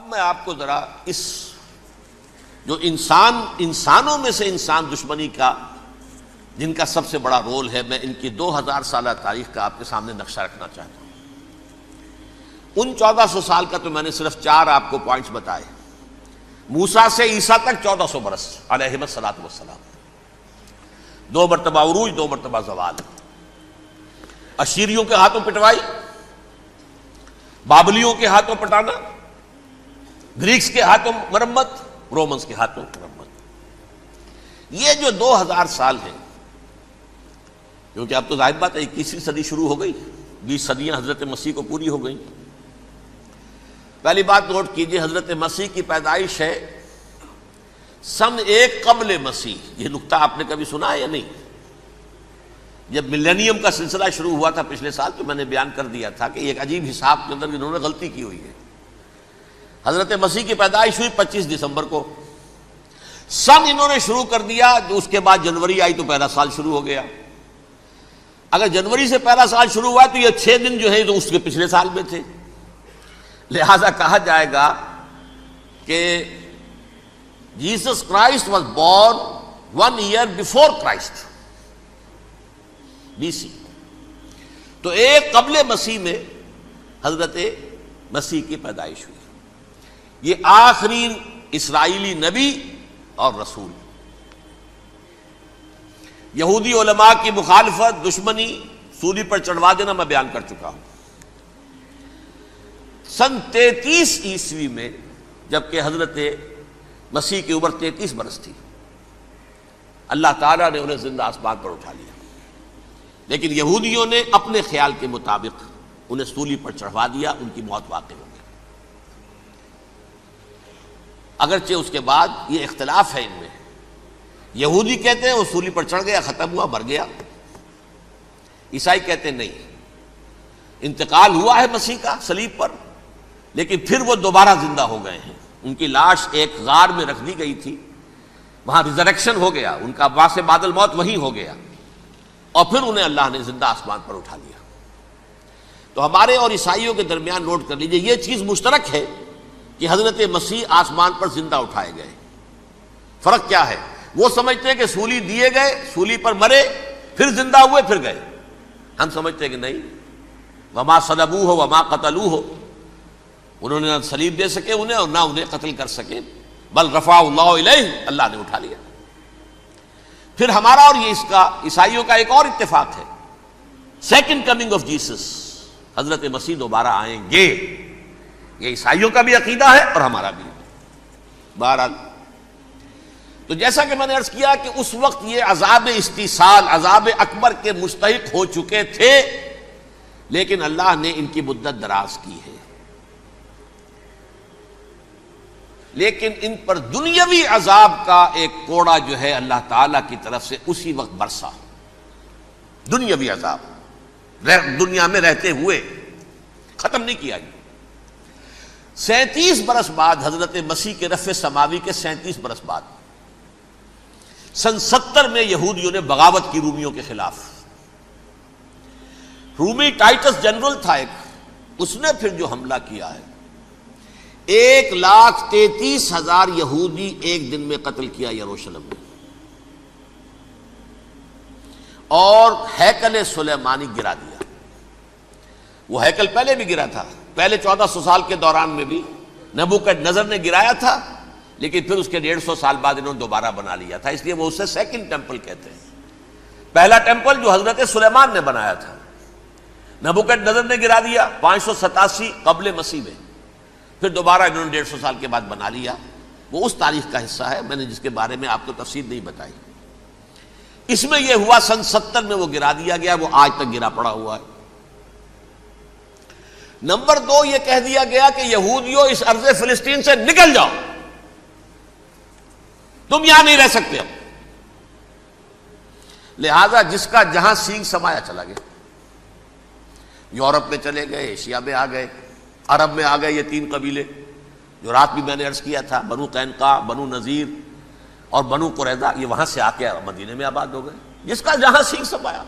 اب میں آپ کو ذرا اس جو انسانوں میں سے انسان دشمنی کا جن کا سب سے بڑا رول ہے، میں ان کی 2000 سالہ تاریخ کا آپ کے سامنے نقشہ رکھنا چاہتا ہوں۔ ان 1400 سال کا تو میں نے صرف 4 آپ کو پوائنٹس بتائے۔ موسیٰ سے عیسیٰ تک 1400 برس علیہم الصلاۃ والسلام، 2 مرتبہ عروج، 2 مرتبہ زوال، اشیریوں کے ہاتھوں پٹوائی، بابلیوں کے ہاتھوں پٹانا، گریکس کے ہاتھوں مرمت، رومنس کے ہاتھوں مرمت۔ یہ جو 2000 سال ہیں، کیونکہ اب تو ظاہر بات ہے 21ویں صدی شروع ہو گئی، 20 صدیاں حضرت مسیح کو پوری ہو گئی۔ پہلی بات نوٹ کیجئے، حضرت مسیح کی پیدائش ہے سن 1 قبل مسیح۔ یہ نقطہ آپ نے کبھی سنا ہے یا نہیں؟ جب ملینیم کا سلسلہ شروع ہوا تھا پچھلے سال، تو میں نے بیان کر دیا تھا کہ ایک عجیب حساب کے اندر انہوں نے غلطی کی ہوئی ہے۔ حضرت مسیح کی پیدائش ہوئی 25 دسمبر کو، سن انہوں نے شروع کر دیا، جو اس کے بعد جنوری آئی تو پہلا سال شروع ہو گیا۔ اگر جنوری سے پہلا سال شروع ہوا تو یہ 6 دن جو ہے تو اس کے پچھلے سال میں تھے، لہذا کہا جائے گا کہ Jesus Christ was born 1 year before Christ, BC۔ تو 1 قبل مسیح میں حضرت مسیح کی پیدائش ہوئی۔ یہ آخری اسرائیلی نبی اور رسول۔ یہودی علماء کی مخالفت، دشمنی، سولی پر چڑھوا دینا میں بیان کر چکا ہوں۔ سن 33 عیسوی میں، جبکہ حضرت مسیح کی عمر 33 برس تھی، اللہ تعالیٰ نے انہیں زندہ آسمان پر اٹھا لیا، لیکن یہودیوں نے اپنے خیال کے مطابق انہیں سولی پر چڑھوا دیا، ان کی موت واقع ہو گئی۔ اگرچہ اس کے بعد یہ اختلاف ہے ان میں، یہودی کہتے ہیں وہ سولی پر چڑھ گیا، ختم ہوا، مر گیا۔ عیسائی کہتے ہیں نہیں، انتقال ہوا ہے مسیح کا صلیب پر، لیکن پھر وہ دوبارہ زندہ ہو گئے ہیں۔ ان کی لاش ایک غار میں رکھ دی گئی تھی، وہاں ریزریکشن ہو گیا، ان کا وہاں سے بعد الموت وہیں ہو گیا، اور پھر انہیں اللہ نے زندہ آسمان پر اٹھا لیا۔ تو ہمارے اور عیسائیوں کے درمیان نوٹ کر لیجئے، یہ چیز مشترک ہے کہ حضرت مسیح آسمان پر زندہ اٹھائے گئے۔ فرق کیا ہے؟ وہ سمجھتے ہیں کہ سولی دیے گئے، سولی پر مرے، پھر زندہ ہوئے، پھر گئے۔ ہم سمجھتے ہیں کہ نہیں، وما صلبوہ وما قتلوہ، انہوں نے نہ صلیب دے سکے انہیں اور نہ انہیں قتل کر سکے، بل رفع اللہ الیہ، اللہ نے اٹھا لیا۔ پھر ہمارا اور یہ اس کا عیسائیوں کا ایک اور اتفاق ہے، سیکنڈ کمنگ آف جیسس، حضرت مسیح دوبارہ آئیں گے۔ یہ عیسائیوں کا بھی عقیدہ ہے اور ہمارا بھی۔ بہرحال تو جیسا کہ میں نے عرض کیا کہ اس وقت یہ عذاب استیصال، عذاب اکبر کے مستحق ہو چکے تھے، لیکن اللہ نے ان کی مدت دراز کی ہے، لیکن ان پر دنیاوی عذاب کا ایک کوڑا جو ہے اللہ تعالیٰ کی طرف سے اسی وقت برسا۔ دنیاوی عذاب دنیا میں رہتے ہوئے ختم نہیں کیا گیا۔ 37 برس بعد، حضرت مسیح کے رفع سماوی کے 37 برس بعد، سن 70 میں یہودیوں نے بغاوت کی رومیوں کے خلاف۔ رومی ٹائٹس جنرل تھا ایک، اس نے پھر جو حملہ کیا ہے، 1,33,000 یہودی ایک دن میں قتل کیا یروشلم میں، اور ہیکل سلیمانی گرا دیا۔ وہ ہیکل پہلے بھی گرا تھا، پہلے 1400 سال کے دوران میں بھی نبوکدنضر نے گرایا تھا، لیکن پھر اس کے 150 سال بعد انہوں نے دوبارہ بنا لیا تھا، اس لیے وہ اسے سیکنڈ ٹیمپل کہتے ہیں۔ پہلا ٹیمپل جو حضرت سلیمان نے بنایا تھا، نبوکدنضر نے گرا دیا 587 قبل مسیح میں، پھر دوبارہ انہوں نے 150 سال کے بعد بنا لیا۔ وہ اس تاریخ کا حصہ ہے، میں نے جس کے بارے میں آپ کو تفصیل نہیں بتائی۔ اس میں یہ ہوا سن 70 میں وہ گرا دیا گیا، وہ آج تک گرا پڑا ہوا ہے۔ نمبر 2، یہ کہہ دیا گیا کہ یہودیوں اس ارض فلسطین سے نکل جاؤ، تم یہاں نہیں رہ سکتے اب۔ لہذا جس کا جہاں سینگ سمایا چلا گیا، یورپ میں چلے گئے، ایشیا میں آ گئے، عرب میں آ گئے۔ یہ 3 قبیلے جو رات بھی میں نے عرض کیا تھا، بنو قینقاع، بنو نذیر اور بنو قریظہ، یہ وہاں سے آ کے مدینے میں آباد ہو گئے۔ جس کا جہاں سینگ سمایا،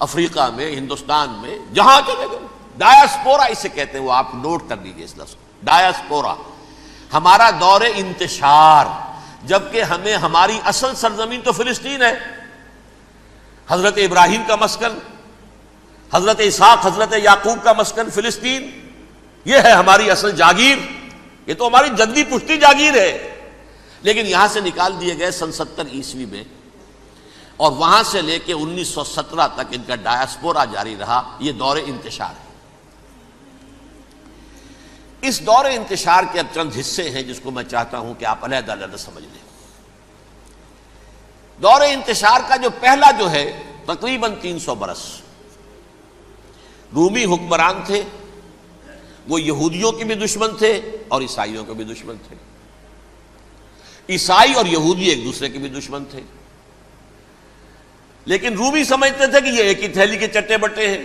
افریقہ میں، ہندوستان میں، جہاں چلے گئے۔ ڈایاسپورا اسے کہتے ہیں، وہ آپ نوٹ کر لیجیے اس لفظ کو، ڈایاسپورا، ہمارا دور انتشار، جبکہ ہمیں ہماری اصل سرزمین تو فلسطین ہے، حضرت ابراہیم کا مسکن، حضرت اسحاق حضرت یعقوب کا مسکن فلسطین، یہ ہے ہماری اصل جاگیر، یہ تو ہماری جدی پشتی جاگیر ہے، لیکن یہاں سے نکال دیے گئے سن 70 عیسوی میں، اور وہاں سے لے کے 1917 تک ان کا ڈایاسپورا جاری رہا۔ یہ دور انتشار ہے۔ اس دور انتشار کے اب چند حصے ہیں جس کو میں چاہتا ہوں کہ آپ علیحدہ علیحدہ سمجھ لیں۔ دور انتشار کا جو پہلا جو ہے تقریباً 300 برس رومی حکمران تھے، وہ یہودیوں کے بھی دشمن تھے اور عیسائیوں کے بھی دشمن تھے، عیسائی اور یہودی ایک دوسرے کے بھی دشمن تھے، لیکن رومی سمجھتے تھے کہ یہ ایک ہی تھیلی کے چٹے بٹے ہیں۔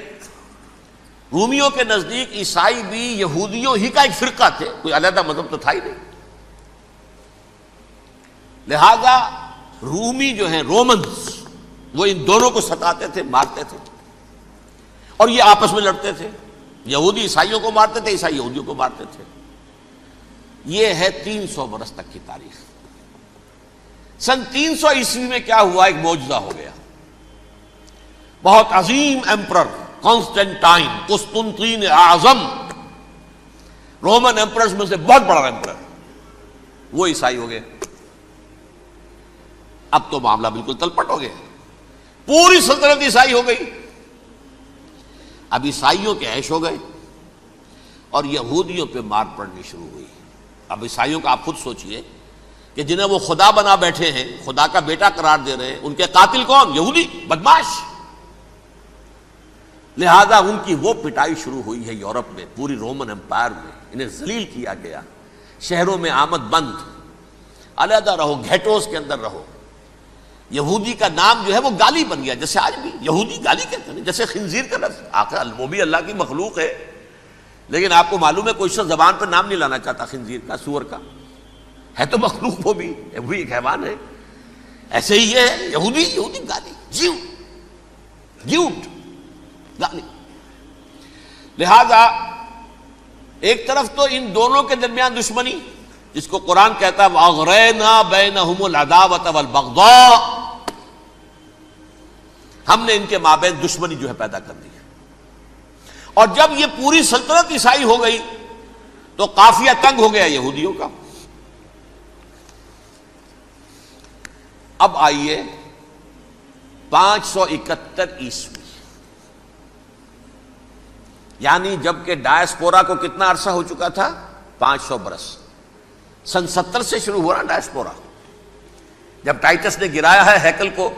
رومیوں کے نزدیک عیسائی بھی یہودیوں ہی کا ایک فرقہ تھے، کوئی علیحدہ مذہب تو تھا ہی نہیں، لہذا رومی جو ہیں رومنز وہ ان دونوں کو ستاتے تھے، مارتے تھے، اور یہ آپس میں لڑتے تھے، یہودی عیسائیوں کو مارتے تھے، عیسائی یہودیوں کو مارتے تھے۔ یہ ہے 300 برس تک کی تاریخ۔ سن 300 عیسوی میں کیا ہوا؟ ایک معجزہ ہو گیا۔ بہت عظیم ایمپرر کانسٹینٹائن، قسطنطین اعظم، رومن ایمپررز میں سے بہت بڑا ایمپرر، وہ عیسائی ہو گئے۔ اب تو معاملہ بالکل تلپٹ ہو گیا، پوری سلطنت عیسائی ہو گئی۔ اب عیسائیوں کے عیش ہو گئے اور یہودیوں پہ مار پڑنی شروع ہوئی۔ اب عیسائیوں کا آپ خود سوچئے کہ جنہیں وہ خدا بنا بیٹھے ہیں، خدا کا بیٹا قرار دے رہے ہیں، ان کے قاتل کون؟ یہودی بدماش۔ لہذا ان کی وہ پٹائی شروع ہوئی ہے یورپ میں، پوری رومن امپائر میں، انہیں ذلیل کیا گیا، شہروں میں آمد بند، علیحدہ رہو، گھیٹوز کے اندر رہو۔ یہودی کا نام جو ہے وہ گالی بن گیا، جیسے آج بھی یہودی گالی کہتے ہیں، جیسے خنزیر کا لفظ، آخر وہ بھی اللہ کی مخلوق ہے، لیکن آپ کو معلوم ہے کوئی شخص زبان پہ نام نہیں لانا چاہتا خنزیر کا، سور کا، ہے تو مخلوق، وہ بھی ایک حیوان ہے۔ ایسے ہی یہ ہے یہودی، یہودی گالی، جیوٹ گالی۔ لہذا ایک طرف تو ان دونوں کے درمیان دشمنی، جس کو قرآن کہتا ہے وَأَغْرَيْنَا بَيْنَهُمُ الْعَدَاوَةَ وَالْبَغْضَاءَ، ہم نے ان کے مابین دشمنی جو ہے پیدا کر دی ہے۔ اور جب یہ پوری سلطنت عیسائی ہو گئی تو قافیہ تنگ ہو گیا یہودیوں کا۔ اب آئیے 571 عیسوی، یعنی جب کہ ڈایاسپورا کو کتنا عرصہ ہو چکا تھا؟ 500 برس۔ سن 70 سے شروع ہوا نا ڈایاسپورا، جب ٹائٹس نے گرایا ہے ہیکل کو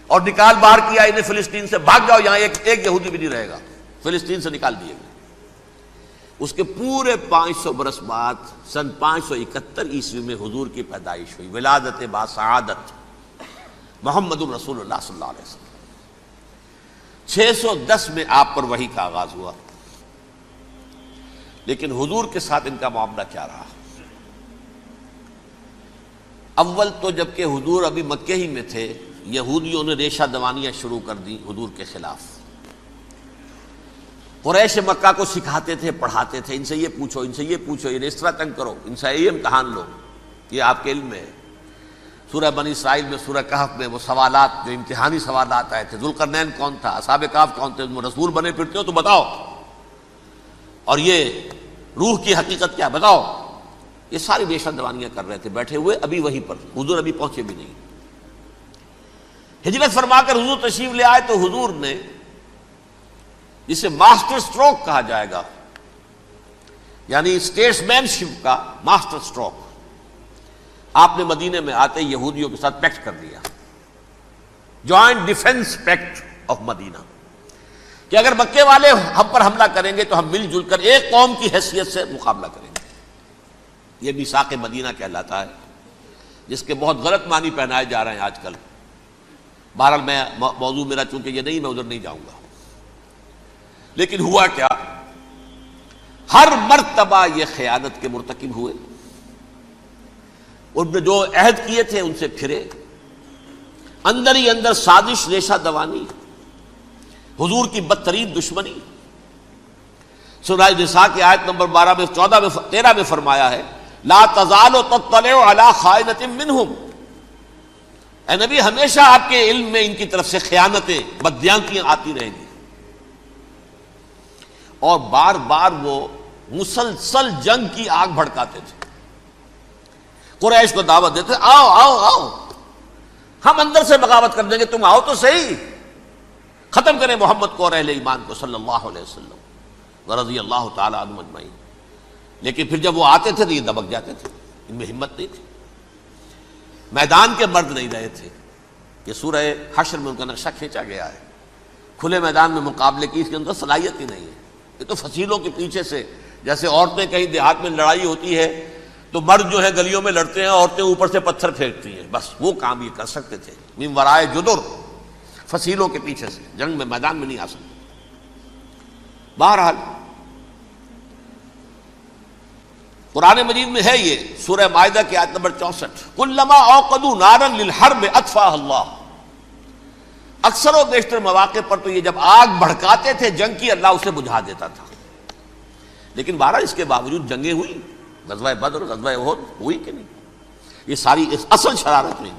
اور نکال باہر کیا انہیں فلسطین سے، بھاگ جاؤ یہاں ایک یہودی بھی نہیں رہے گا، فلسطین سے نکال دیے گئے۔ اس کے پورے 500 برس بعد سن 571 عیسوی میں حضور کی پیدائش ہوئی، ولادت باسعادت محمد الرسول اللہ صلی اللہ علیہ وسلم۔ 610 میں آپ پر وحی کا آغاز ہوا، لیکن حضور کے ساتھ ان کا معاملہ کیا رہا؟ اول تو جبکہ حضور ابھی مکے ہی میں تھے، یہودیوں نے ریشہ دوانیاں شروع کر دی حضور کے خلاف۔ قریش مکہ کو سکھاتے تھے، پڑھاتے تھے، ان سے یہ پوچھو، ان سے یہ پوچھو، انہیں اس طرح تنگ کرو، ان سے یہ امتحان لو، یہ آپ کے علم میں ہے۔ سورہ بنی اسرائیل میں، سورہ کہف میں وہ سوالات، جو امتحانی سوالات آئے تھے، ذوالقرنین کون تھا، اصحاب کہف کون تھے، تم رسول بنے پھرتے ہو تو بتاؤ، اور یہ روح کی حقیقت کیا بتاؤ، یہ ساری ریشہ دوانیاں کر رہے تھے بیٹھے ہوئے ابھی وہیں پر، حضور ابھی پہنچے بھی نہیں۔ ہجرت فرما کر حضور تشریف لے آئے تو حضور نے، جسے ماسٹر سٹروک کہا جائے گا، یعنی اسٹیٹس مین شپ کا ماسٹر سٹروک، آپ نے مدینے میں آتے یہودیوں کے ساتھ پیکٹ کر دیا، جوائنٹ ڈیفنس پیکٹ آف مدینہ، کہ اگر مکے والے ہم پر حملہ کریں گے تو ہم مل جل کر ایک قوم کی حیثیت سے مقابلہ کریں گے۔ یہ میثاق مدینہ کہلاتا ہے، جس کے بہت غلط معنی پہنائے جا رہے ہیں آج کل۔ بہرحال میں موضوع میرا چونکہ یہ نہیں، میں ادھر نہیں جاؤں گا، لیکن ہوا کیا؟ ہر مرتبہ یہ خیانت کے مرتکب ہوئے، ان نے جو عہد کیے تھے ان سے پھرے، اندر ہی اندر سازش، ریشہ دوانی، حضور کی بدترین دشمنی۔ سورہ نساء کی آیت نمبر 12 میں 14 میں 13 میں فرمایا ہے لا تزال تطلع علی خائنۃ منہم، اے نبی ہمیشہ آپ کے علم میں ان کی طرف سے خیانتیں، بددیانتیاں آتی رہیں گی. اور بار بار وہ مسلسل جنگ کی آگ بھڑکاتے تھے. قریش کو دعوت دیتے، آؤ آؤ آؤ ہم اندر سے بغاوت کر دیں گے، تم آؤ تو صحیح، ختم کریں محمد کو اور اہل ایمان کو صلی اللہ علیہ وسلم ورضی اللہ تعالی عنہم اجمعین. لیکن پھر جب وہ آتے تھے تو یہ دبک جاتے تھے، ان میں ہمت نہیں تھی. میدان کے مرد نہیں رہے تھے. یہ سورہ حشر میں ان کا نقشہ کھینچا گیا ہے. کھلے میدان میں مقابلے کی اس کے اندر صلاحیت ہی نہیں ہے. یہ تو فصیلوں کے پیچھے سے، جیسے عورتیں کہیں دیہات میں لڑائی ہوتی ہے تو مرد جو ہے گلیوں میں لڑتے ہیں، عورتیں اوپر سے پتھر پھینکتی ہیں، بس وہ کام یہ کر سکتے تھے. من ورائے جدر، فصیلوں کے پیچھے سے، جنگ میں میدان میں نہیں آ سکتے. بہرحال قرآن مجید میں ہے یہ سورہ مائدہ کی آیت نمبر 64، کلما اوقدوا نارا للحرب اطفاها اللہ. اکثر و بیشتر مواقع پر تو یہ جب آگ بھڑکاتے تھے جنگ کی، اللہ اسے بجھا دیتا تھا. لیکن بہرحال اس کے باوجود جنگیں ہوئی، غزوہ بدر، غزوہ احد ہوئی کہ نہیں. یہ ساری اس اصل شرارت ہوئی.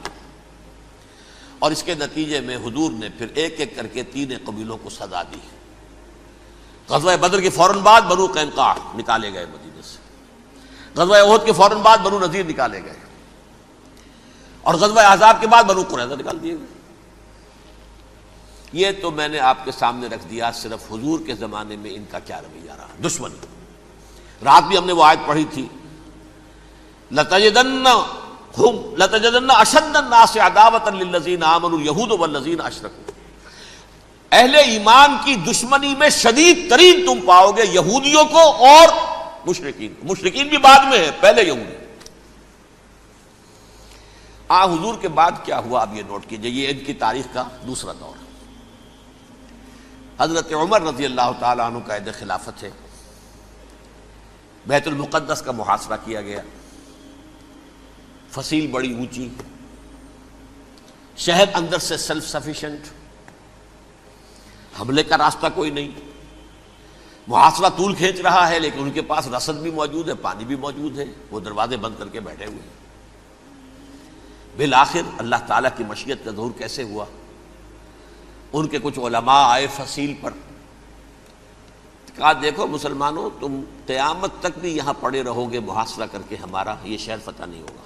اور اس کے نتیجے میں حضور نے پھر ایک ایک کر کے 3 قبیلوں کو سزا دی. غزوہ بدر کے فوراً بعد بنو قینقاع نکالے گئے مدینے سے، غزوہ احد کے فوراً بعد بنو نذیر نکالے گئے، اور غزوہ احزاب کے بعد بنو قریظہ نکال دیے گئے. یہ تو میں نے آپ کے سامنے رکھ دیا صرف حضور کے زمانے میں ان کا کیا رویہ رہا. دشمنی، رات بھی ہم نے وہ آیت پڑھی تھی، لَتَجِدَنَّ أَشَدَّ النَّاسِ عَدَاوَةً لِلَّذِينَ آمَنُوا الْيَهُودُ وَالَّذِينَ أَشْرَكُوا. اہل ایمان کی دشمنی میں شدید ترین تم پاؤ گے یہودیوں کو اور مشرکین. مشرکین بھی بعد میں ہے، پہلے یہودی. حضور کے بعد کیا ہوا اب یہ نوٹ کیجئے، یہ ان کی تاریخ کا دوسرا دور. حضرت عمر رضی اللہ تعالی عنہ کا عہد خلافت ہے. بیت المقدس کا محاصرہ کیا گیا، فصیل بڑی اونچی، شہر اندر سے سیلف سفیشینٹ، حملے کا راستہ کوئی نہیں. محاصرہ طول کھینچ رہا ہے لیکن ان کے پاس رسد بھی موجود ہے، پانی بھی موجود ہے. وہ دروازے بند کر کے بیٹھے ہوئے ہیں. بالآخر اللہ تعالیٰ کی مشیت کا ظہور کیسے ہوا؟ ان کے کچھ علماء آئے فصیل پر، کہا دیکھو مسلمانوں، تم قیامت تک بھی یہاں پڑے رہو گے محاصرہ کر کے، ہمارا یہ شہر فتح نہیں ہوگا.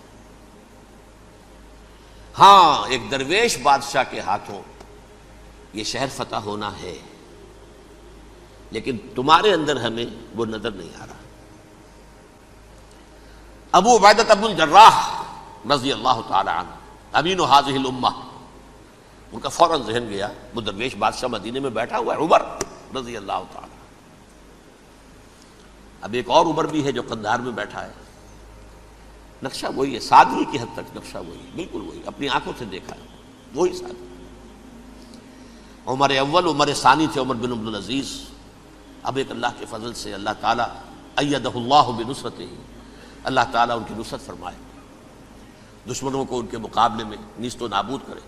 ہاں ایک درویش بادشاہ کے ہاتھوں یہ شہر فتح ہونا ہے، لیکن تمہارے اندر ہمیں وہ نظر نہیں آ رہا. ابو عبیدہ بن الجراح رضی اللہ تعالی عنہ، امین هذه الامہ، ان کا فوراً ذہن گیا وہ درویش بادشاہ مدینے میں بیٹھا ہوا ہے، عمر رضی اللہ تعالی. اب ایک اور عمر بھی ہے جو قندھار میں بیٹھا ہے. نقشہ وہی ہے، سادگی کی حد تک نقشہ وہی ہے، بالکل وہی، اپنی آنکھوں سے دیکھا ہے، وہی سادگی. عمر اول، عمر ثانی تھے عمر بن عبدالعزیز. اب ایک اللہ کے فضل سے اللہ تعالیٰ ایدہ اللہ بنصرتہ، اللہ تعالیٰ ان کی نصرت فرمائے، دشمنوں کو ان کے مقابلے میں نیست و نابود کرے.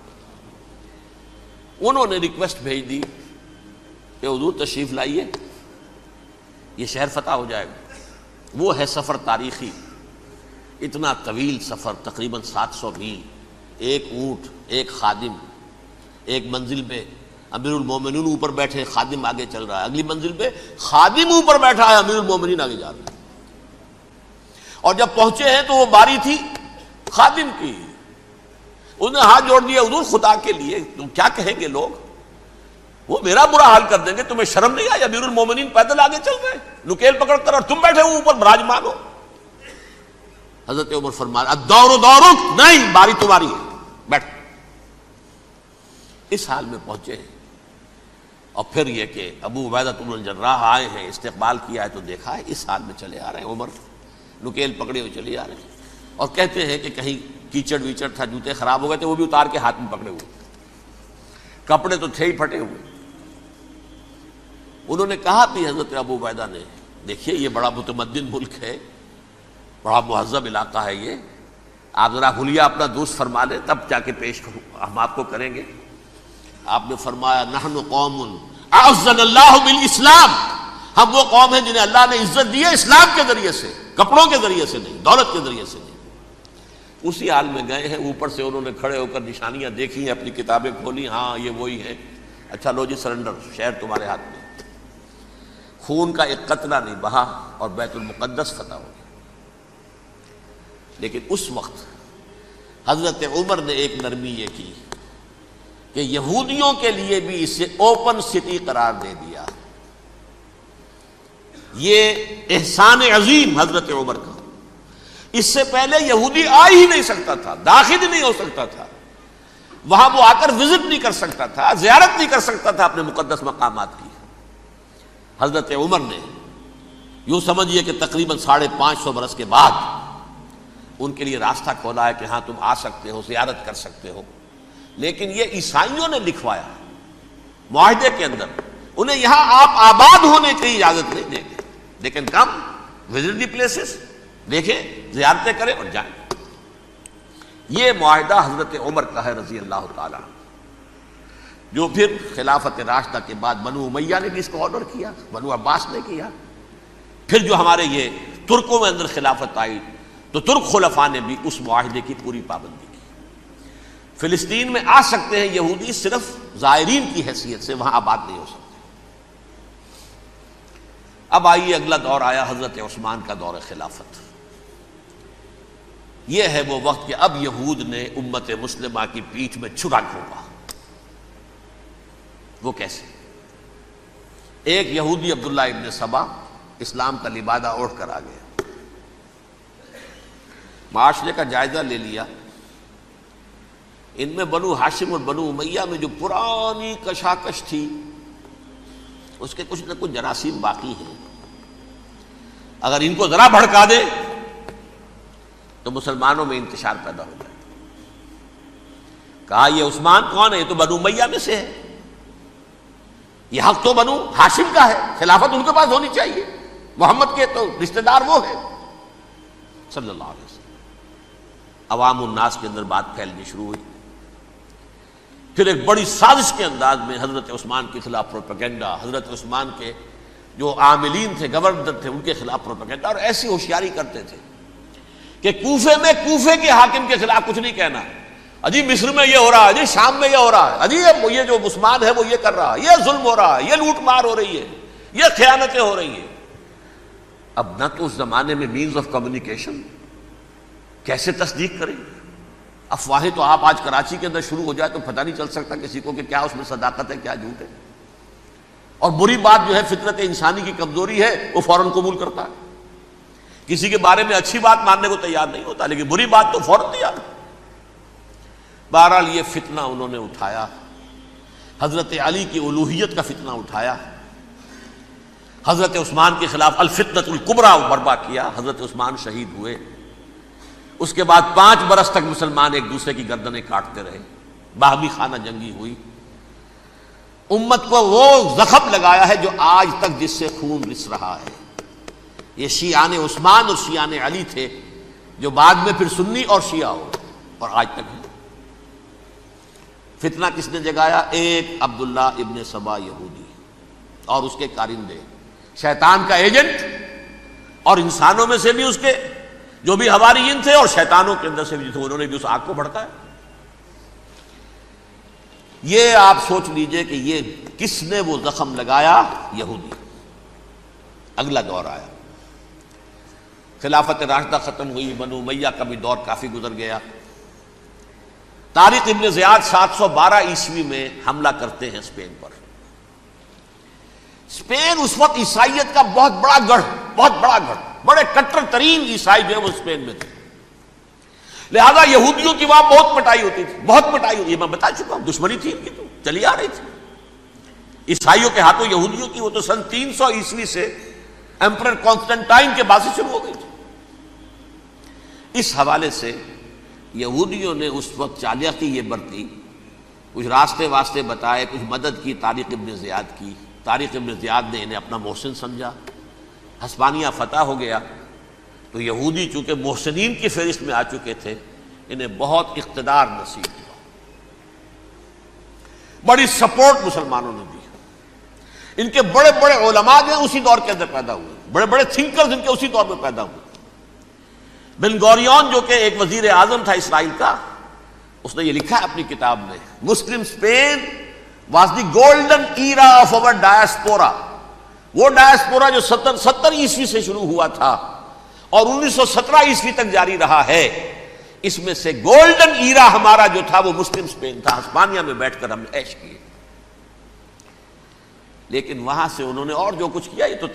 انہوں نے ریکویسٹ بھیج دی کہ حضور تشریف لائیے، یہ شہر فتح ہو جائے گا. وہ ہے سفر تاریخی، اتنا طویل سفر، تقریباً 700 میل، ایک اونٹ، ایک خادم، ایک منزل پہ امیر المومنین اوپر بیٹھے، خادم آگے چل رہا ہے، اگلی منزل پہ خادم اوپر بیٹھا ہے، امیر المومنین آگے جا رہے ہیں. اور جب پہنچے ہیں تو وہ باری تھی خادم کی. انہوں نے ہاتھ جوڑ دیا، حضور خدا کے لیے تم کیا کہیں گے لوگ، وہ میرا برا حال کر دیں گے، تمہیں شرم نہیں آئی؟ امیر المومنین پیدل آگے چل رہے ہیں نکیل پکڑ کر، اور تم بیٹھے ہو اوپر براجمان ہو. حضرت عمر فرمایا الدور دورک، نہیں باری تمہاری ہے، بیٹھ. اس حال میں پہنچے ہیں. اور پھر یہ کہ ابو عبیدہ بن الجراح آئے ہیں، استقبال کیا ہے تو دیکھا ہے اس حال میں چلے آ رہے ہیں. عمر نکیل پکڑے ہوئے چلے آ رہے ہیں، اور کہتے ہیں کہ کہیں کیچڑ ویچڑ تھا، جوتے خراب ہو گئے تھے، وہ بھی اتار کے ہاتھ میں پکڑے ہوئے، کپڑے تو تھے ہی پھٹے ہوئے. انہوں نے کہا بھی حضرت ابو عبیدہ نے، دیکھیے یہ بڑا متمدن ملک ہے، بڑا مہذب علاقہ ہے یہ، آپ ذرا حلیہ اپنا درست فرما لیں تب جا کے پیش کروں، ہم آپ کو کریں گے. آپ نے فرمایا نحن قوم اعزنا اللہ بالاسلام، ہم وہ قوم ہیں جنہیں اللہ نے عزت دی ہے اسلام کے ذریعے سے. کپڑوں کے ذریعے سے نہیں، دولت کے ذریعے سے نہیں۔ اسی حال میں گئے ہیں، اوپر سے انہوں نے کھڑے ہو کر نشانیاں دیکھی ہیں، اپنی کتابیں کھولی، ہاں یہ وہی ہے، اچھا لو جی سرنڈر، شہر تمہارے ہاتھ میں۔ خون کا ایک قطرہ نہیں بہا اور بیت المقدس فتح ہو گیا۔ لیکن اس وقت حضرت عمر نے ایک نرمی یہ کی کہ یہودیوں کے لیے بھی اسے اوپن سٹی قرار دے دیا۔ یہ احسان عظیم حضرت عمر کا، اس سے پہلے یہودی آ ہی نہیں سکتا تھا، داخل ہی نہیں ہو سکتا تھا، وہاں وہ آ کر وزٹ نہیں کر سکتا تھا، زیارت نہیں کر سکتا تھا اپنے مقدس مقامات کی۔ حضرت عمر نے یوں سمجھیے کہ تقریباً 550 برس کے بعد ان کے لیے راستہ کھولا ہے کہ ہاں تم آ سکتے ہو، زیارت کر سکتے ہو۔ لیکن یہ عیسائیوں نے لکھوایا معاہدے کے اندر، انہیں یہاں آپ آباد ہونے کی اجازت نہیں دیں گے، لیکن کم وزٹ دی پلیسز، دیکھیں زیارتیں کریں اور جائیں۔ یہ معاہدہ حضرت عمر کا ہے رضی اللہ تعالیٰ، جو پھر خلافت راشدہ کے بعد بنو امیہ نے بھی اس کو آرڈر کیا، بنو عباس نے کیا، پھر جو ہمارے یہ ترکوں میں اندر خلافت آئی تو ترک خلفاء نے بھی اس معاہدے کی پوری پابندی کی۔ فلسطین میں آ سکتے ہیں یہودی صرف زائرین کی حیثیت سے، وہاں آباد نہیں ہو سکتے۔ اب آئیے اگلا دور آیا حضرت عثمان کا دور خلافت۔ یہ ہے وہ وقت کہ اب یہود نے امت مسلمہ کی پیٹھ میں چھرا گھونپا۔ وہ کیسے؟ ایک یہودی عبداللہ ابن سبا اسلام کا لبادہ اوڑھ کر آ گیا، معاشرے کا جائزہ لے لیا، ان میں بنو ہاشم اور بنو امیہ میں جو پرانی کشاکش تھی اس کے کچھ نہ کچھ جراثیم باقی ہیں، اگر ان کو ذرا بھڑکا دے تو مسلمانوں میں انتشار پیدا ہو جائے۔ کہا یہ عثمان کون ہے؟ یہ تو بنو امیہ میں سے ہے، یہ حق تو بنو ہاشم کا ہے، خلافت ان کے پاس ہونی چاہیے، محمد کے تو رشتہ دار وہ ہے صلی اللہ علیہ وسلم۔ عوام الناس کے اندر بات پھیلنی شروع ہوئی، پھر ایک بڑی سازش کے انداز میں حضرت عثمان کے خلاف پروپیگنڈا، حضرت عثمان کے جو عاملین تھے، گورنر تھے، ان کے خلاف پروپیگنڈا، اور ایسی ہوشیاری کرتے تھے کہ کوفے میں کوفے کے حاکم کے خلاف کچھ نہیں کہنا، اجی مصر میں یہ ہو رہا ہے، اجی شام میں یہ ہو رہا ہے، اجی یہ جو عثمان ہے وہ یہ کر رہا ہے، یہ ظلم ہو رہا ہے، یہ لوٹ مار ہو رہی ہے، یہ خیانتیں ہو رہی ہیں۔ اب نہ تو اس زمانے میں مینز آف کمیونیکیشن، کیسے تصدیق کریں؟ افواہیں تو آپ آج کراچی کے اندر شروع ہو جائے تو پتہ نہیں چل سکتا کسی کو کہ کیا اس میں صداقت ہے کیا جھوٹ ہے، اور بری بات جو ہے فطرت انسانی کی کمزوری ہے وہ فوراً قبول کرتا ہے، کسی کے بارے میں اچھی بات ماننے کو تیار نہیں ہوتا لیکن بری بات تو فوراً تیار۔ بہرحال یہ فتنہ انہوں نے اٹھایا، حضرت علی کی الوہیت کا فتنہ اٹھایا، حضرت عثمان کے خلاف الفتنۃ الکبریٰ برپا کیا، حضرت عثمان شہید ہوئے۔ اس کے بعد 5 برس تک مسلمان ایک دوسرے کی گردنیں کاٹتے رہے، باہمی خانہ جنگی ہوئی، امت کو وہ زخم لگایا ہے جو آج تک جس سے خون رس رہا ہے۔ یہ شیعان عثمان اور شیعان علی تھے جو بعد میں پھر سنی اور شیعہ ہو اور آج تک ہے۔ فتنہ کس نے جگایا؟ ایک عبداللہ ابن سبا یہودی اور اس کے کارندے، شیطان کا ایجنٹ، اور انسانوں میں سے بھی اس کے جو بھی حواریین تھے اور شیطانوں کے اندر سے بھی تھے، انہوں نے بھی اس آگ کو بھڑکایا۔ یہ آپ سوچ لیجئے کہ یہ کس نے وہ زخم لگایا؟ یہودی۔ اگلا دور آیا، خلافت راشدہ ختم ہوئی، بنو امیہ کا بھی دور کافی گزر گیا۔ طارق ابن زیاد 712 عیسوی میں حملہ کرتے ہیں اسپین پر۔ اسپین اس وقت عیسائیت کا بہت بڑا گڑھ، بڑے کٹر ترین عیسائی جو ہے وہ اسپین میں تھے، لہذا یہودیوں کی وہاں بہت پٹائی ہوتی تھی، بہت پٹائی ہوتی ہے، میں بتا چکا ہوں، دشمنی تھی ان کی تو چلی آ رہی تھی عیسائیوں کے ہاتھوں یہودیوں کی، وہ تو سن 300 عیسوی سے ایمپرر کانسٹنٹائن کے بعد سے شروع ہو گئی تھی۔ اس حوالے سے یہودیوں نے اس وقت چالاکی یہ برتی، کچھ راستے واسطے بتائے، کچھ مدد کی طارق ابن زیاد کی۔ طارق ابن زیاد نے انہیں اپنا محسن سمجھا، ہسپانیہ فتح ہو گیا تو یہودی چونکہ محسنین کی فہرست میں آ چکے تھے، انہیں بہت اقتدار نصیب ہوا، بڑی سپورٹ مسلمانوں نے دی۔ ان کے بڑے بڑے علماء جو ہیں اسی دور کے اندر پیدا ہوئے، بڑے بڑے تھنکرز ان کے اسی دور میں پیدا ہوئے۔ بن گوریون جو کہ ایک وزیر اعظم تھا اسرائیل کا، اس نے یہ لکھا ہے اپنی کتاب میں، Muslim Spain was the golden era of our diaspora. وہ ڈائسپورا جو 70 عیسوی سے شروع ہوا تھا اور 1917 عیسوی تک جاری رہا ہے، اس میں سے گولڈن ایرا ہمارا جو تھا وہ مسلم اسپین تھا. ہسپانیہ میں بیٹھ کر ہم نے عیش کیے. لیکن وہاں سے انہوں نے اور جو کچھ کیا یہ تو